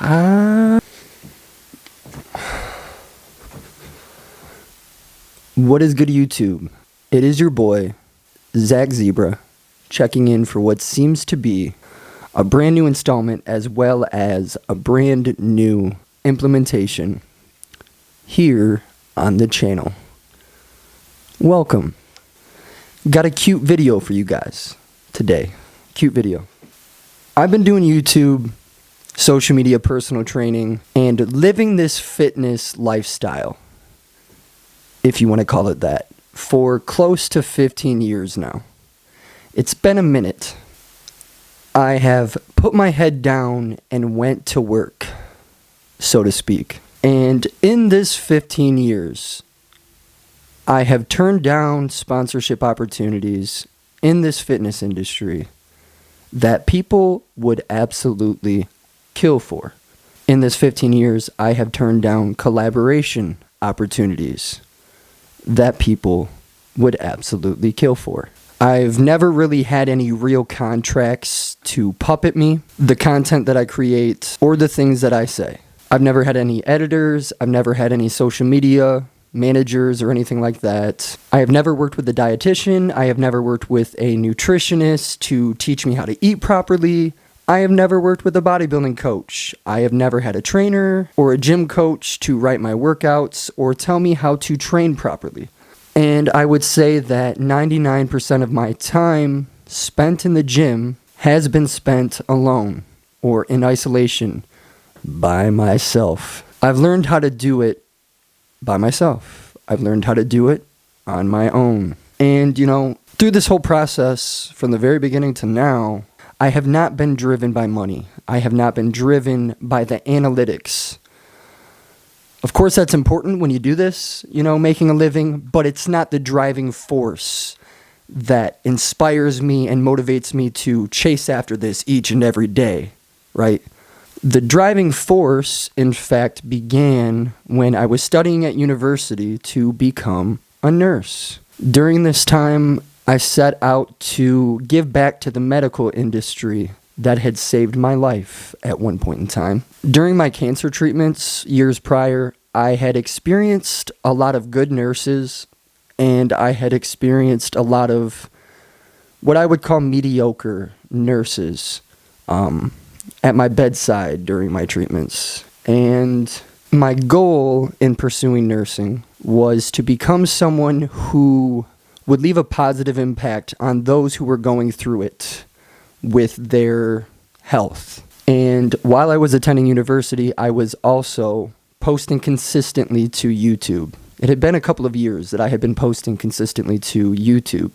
What is good, YouTube? It is your boy, Zach Zebra, checking in for what seems to be a brand new installment as well as a brand new implementation here on the channel. Welcome. Got a cute video for you guys today. Cute video. I've been doing YouTube, social media, personal training, and living this fitness lifestyle, if you want to call it that, for close to 15 years now. It's been a minute. I have put my head down and went to work, so to speak. And in this 15 years, I have turned down sponsorship opportunities in this fitness industry that people would absolutely kill for. In this 15 years, I have turned down collaboration opportunities that people would absolutely kill for. I've never really had any real contracts to puppet me, the content that I create, or the things that I say. I've never had any editors, I've never had any social media managers or anything like that. I have never worked with a dietitian, I have never worked with a nutritionist to teach me how to eat properly. I have never worked with a bodybuilding coach. I have never had a trainer or a gym coach to write my workouts or tell me how to train properly. And I would say that 99% of my time spent in the gym has been spent alone or in isolation by myself. I've learned how to do it by myself. I've learned how to do it on my own. And, through this whole process, from the very beginning to now, I have not been driven by money. I have not been driven by the analytics. Of course, that's important when you do this, making a living, but it's not the driving force that inspires me and motivates me to chase after this each and every day, right? The driving force, in fact, began when I was studying at university to become a nurse. During this time, I set out to give back to the medical industry that had saved my life at one point in time. During my cancer treatments years prior, I had experienced a lot of good nurses, and I had experienced a lot of what I would call mediocre nurses at my bedside during my treatments. And my goal in pursuing nursing was to become someone who would leave a positive impact on those who were going through it with their health. And while I was attending university, I was also posting consistently to YouTube. It had been a couple of years that I had been posting consistently to YouTube.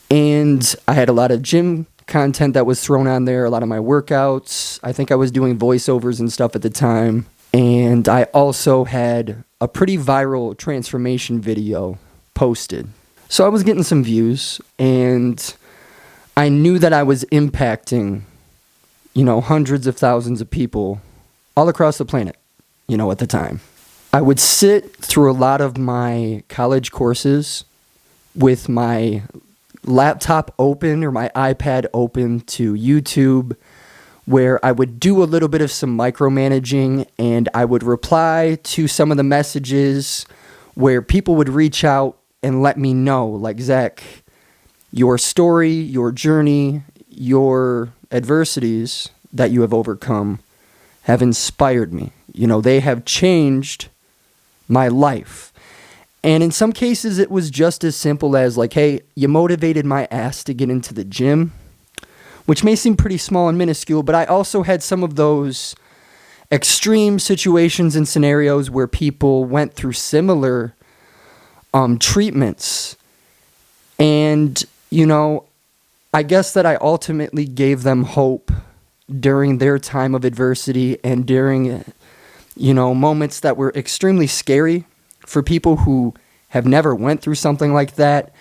And I had a lot of gym content that was thrown on there, a lot of my workouts. I think I was doing voiceovers and stuff at the time. And I also had a pretty viral transformation video posted. So I was getting some views, and I knew that I was impacting, hundreds of thousands of people all across the planet, at the time. I would sit through a lot of my college courses with my laptop open or my iPad open to YouTube, where I would do a little bit of some micromanaging, and I would reply to some of the messages where people would reach out and let me know, like, Zach, your story, your journey, your adversities that you have overcome have inspired me. They have changed my life. And in some cases, it was just as simple as like, hey, you motivated my ass to get into the gym, which may seem pretty small and minuscule, but I also had some of those extreme situations and scenarios where people went through similar treatments. And, I guess that I ultimately gave them hope during their time of adversity and during, moments that were extremely scary for people who have never went through something like that.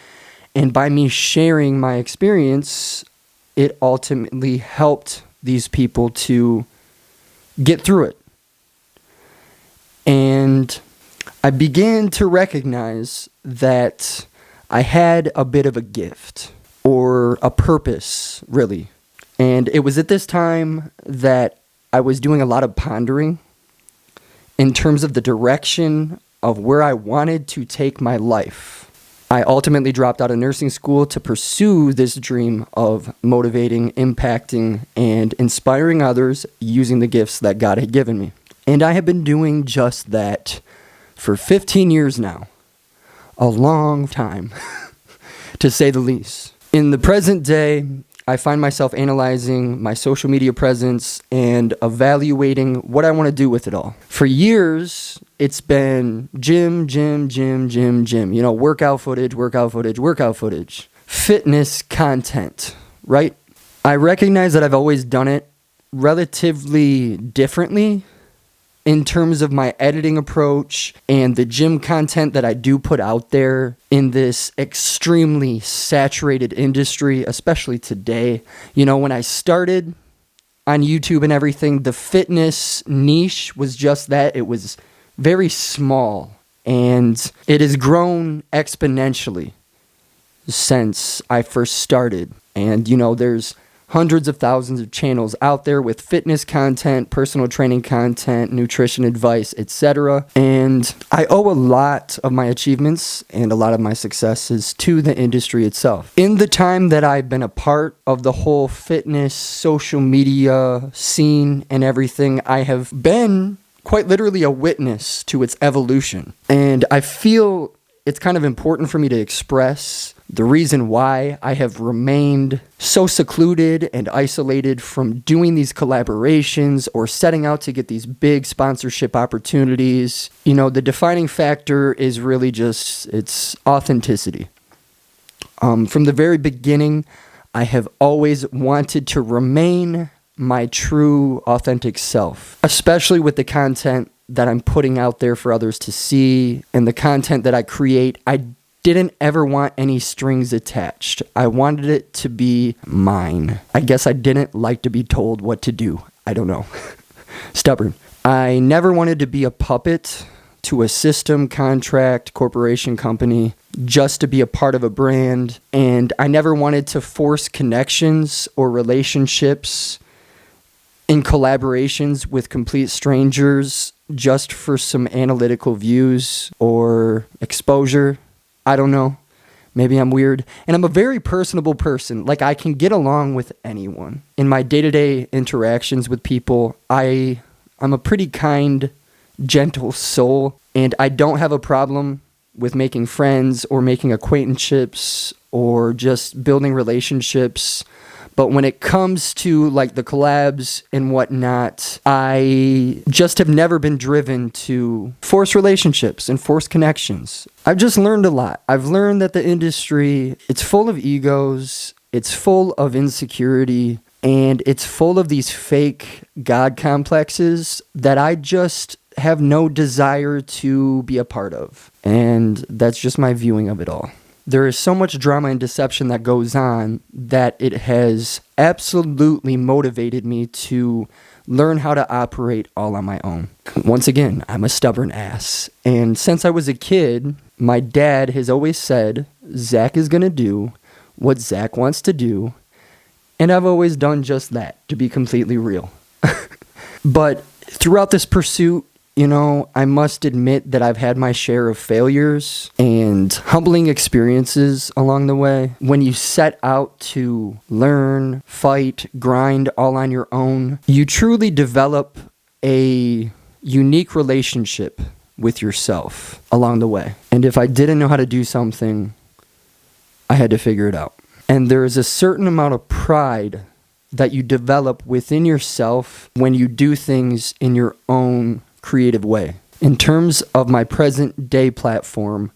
And by me sharing my experience, it ultimately helped these people to get through it. And I began to recognize that I had a bit of a gift or a purpose, really. And it was at this time that I was doing a lot of pondering in terms of the direction of where I wanted to take my life. I ultimately dropped out of nursing school to pursue this dream of motivating, impacting, and inspiring others using the gifts that God had given me. And I have been doing just that for 15 years now. A long time, to say the least. In the present day, I find myself analyzing my social media presence and evaluating what I want to do with it all. For years, it's been gym, workout footage, fitness content, right? I recognize that I've always done it relatively differently in terms of my editing approach and the gym content that I do put out there in this extremely saturated industry, especially today. When I started on YouTube and everything, the fitness niche was just that. It was very small, and it has grown exponentially since I first started. And, there's hundreds of thousands of channels out there with fitness content, personal training content, nutrition advice, etc. And I owe a lot of my achievements and a lot of my successes to the industry itself. In the time that I've been a part of the whole fitness, social media scene and everything, I have been quite literally a witness to its evolution. And I feel it's kind of important for me to express the reason why I have remained so secluded and isolated from doing these collaborations or setting out to get these big sponsorship opportunities. The defining factor is really just its authenticity. From the very beginning, I have always wanted to remain my true, authentic self, especially with the content that I'm putting out there for others to see and the content that I create. I didn't ever want any strings attached. I wanted it to be mine. I guess I didn't like to be told what to do. I don't know. Stubborn. I never wanted to be a puppet to a system, contract, corporation, company, just to be a part of a brand. And I never wanted to force connections or relationships in collaborations with complete strangers just for some analytical views or exposure. I don't know. Maybe I'm weird. And I'm a very personable person. I can get along with anyone. In my day-to-day interactions with people, I'm a pretty kind, gentle soul. And I don't have a problem with making friends or making acquaintanceships or just building relationships. But when it comes to the collabs and whatnot, I just have never been driven to force relationships and force connections. I've just learned a lot. I've learned that the industry, it's full of egos, it's full of insecurity, and it's full of these fake God complexes that I just have no desire to be a part of. And that's just my viewing of it all. There is so much drama and deception that goes on that it has absolutely motivated me to learn how to operate all on my own. Once again, I'm a stubborn ass. And since I was a kid, my dad has always said, Zach is going to do what Zach wants to do. And I've always done just that, to be completely real. But throughout this pursuit, I must admit that I've had my share of failures and humbling experiences along the way. When you set out to learn, fight, grind all on your own, you truly develop a unique relationship with yourself along the way. And if I didn't know how to do something, I had to figure it out. And there is a certain amount of pride that you develop within yourself when you do things in your own creative way. In terms of my present day platform,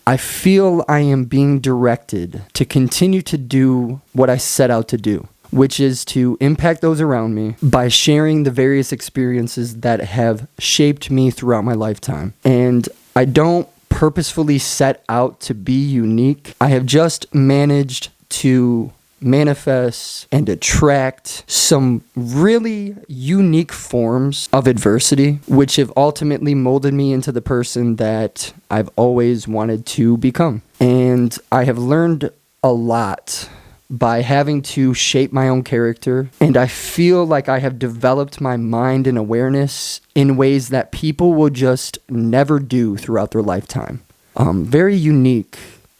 I feel I am being directed to continue to do what I set out to do, which is to impact those around me by sharing the various experiences that have shaped me throughout my lifetime. And I don't purposefully set out to be unique. I have just managed to manifest and attract some really unique forms of adversity, which have ultimately molded me into the person that I've always wanted to become. And I have learned a lot by having to shape my own character, and I feel like I have developed my mind and awareness in ways that people will just never do throughout their lifetime. Very unique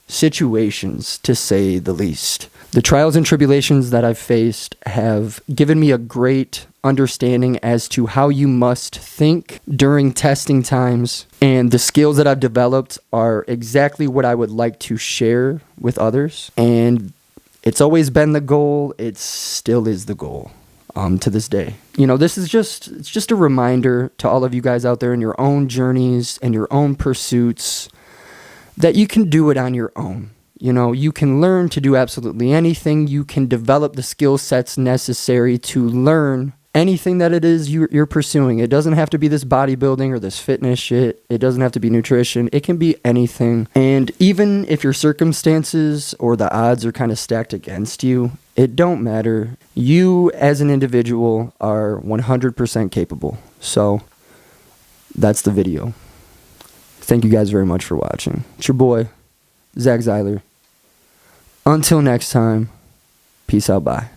situations, to say the least. The trials and tribulations that I've faced have given me a great understanding as to how you must think during testing times, and the skills that I've developed are exactly what I would like to share with others, and it's always been the goal. It still is the goal to this day. This is just a reminder to all of you guys out there in your own journeys and your own pursuits that you can do it on your own. You can learn to do absolutely anything. You can develop the skill sets necessary to learn anything that it is you're pursuing. It doesn't have to be this bodybuilding or this fitness shit. It doesn't have to be nutrition. It can be anything. And even if your circumstances or the odds are kind of stacked against you, it don't matter. You as an individual are 100% capable. So that's the video. Thank you guys very much for watching. It's your boy, Zeiler. Until next time, peace out, bye.